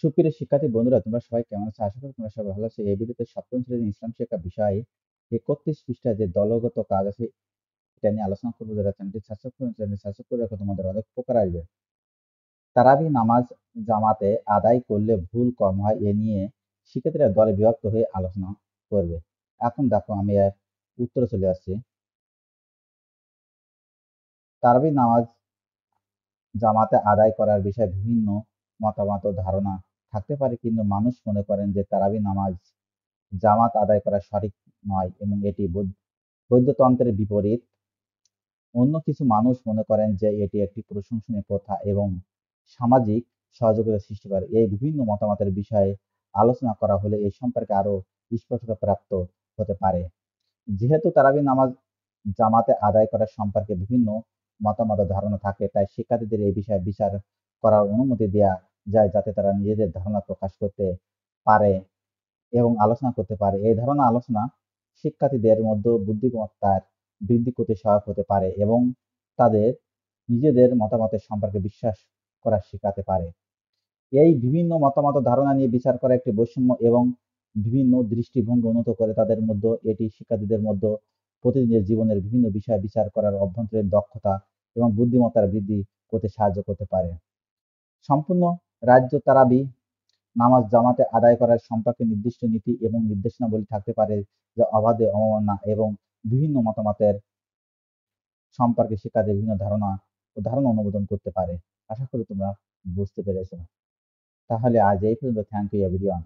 সুপ্রিয় শিক্ষার্থী বন্ধুরা, তোমরা সবাই কেমন আছো? আশা করি তোমরা সবাই ভালো আছো। এই ভিডিওতে সপ্তম শ্রেণীর ইসলাম শিক্ষা বিষয়ে 31 পৃষ্ঠায় যে দলগত কাজ আছে এটা নিয়ে আলোচনা করবো। যারা চ্যানেলটি সাবস্ক্রাইব করে রাখো, তোমাদের অনেক উপকার আসবে। তারাবি নামাজ জামাতে আদায় করলে ভুল কম হয়, এ নিয়ে শিক্ষার্থীরা দলে বিভক্ত হয়ে আলোচনা করবে। এখন দেখো, আমি এর উত্তরে চলে আসছি। তারাবি নামাজ জামাতে আদায় করার বিষয়ে বিভিন্ন মতামত ও ধারণা থাকতে পারে, কিন্তু মানুষ মনে করেন যে তারাবি নামাজ জামাত আদায় করা সঠিক নয় এবং এটি বৌদ্ধতন্ত্রের বিপরীত। অন্য কিছু মানুষ মনে করেন যে এটি একটি প্রশংসনীয় প্রথা এবং সামাজিক সহযোগিতা সৃষ্টি করে। এই বিভিন্ন মতামতের বিষয়ে আলোচনা করা হলে এই সম্পর্কে আরো স্পষ্টতা প্রাপ্ত হতে পারে। যেহেতু তারাবি নামাজ জামাতে আদায় করার সম্পর্কে বিভিন্ন মতামত ও ধারণা থাকে, তাই শিক্ষার্থীদের এই বিষয়ে বিচার করার অনুমতি দেওয়া যায়, যাতে তারা নিজেদের ধারণা প্রকাশ করতে পারে এবং আলোচনা করতে পারে। এই ধরনের আলোচনা শিক্ষার্থীদের মধ্যে বুদ্ধিমত্তার বৃদ্ধি করতে সহায়ক হতে পারে এবং তাদের নিজেদের মতামতের সম্পর্কে বিশ্বাস করা শেখাতে পারে। এই বিভিন্ন মতামত ও ধারণা নিয়ে বিচার করা একটি বৈষম্য এবং বিভিন্ন দৃষ্টিভঙ্গি উন্নত করে। তাদের মধ্যে এটি শিক্ষার্থীদের মধ্যে প্রতিদিনের জীবনের বিভিন্ন বিষয় বিচার করার অভ্যন্তরীণ দক্ষতা এবং বুদ্ধিমত্তার বৃদ্ধি করতে সাহায্য করতে পারে। সম্পূর্ণ রাজ্য তারাবি নামাজ জামাতে আদায় করার সম্পর্কে নির্দিষ্ট নীতি এবং নির্দেশনাবলী থাকতে পারে, যা অবাধে অবমাননা এবং বিভিন্ন মতামতের সম্পর্কে শিক্ষার্থীদের বিভিন্ন ধারণা অনুমোদন করতে পারে। আশা করি তোমরা বুঝতে পেরেছো। তাহলে আজ এই পর্যন্ত। Thank you everyone.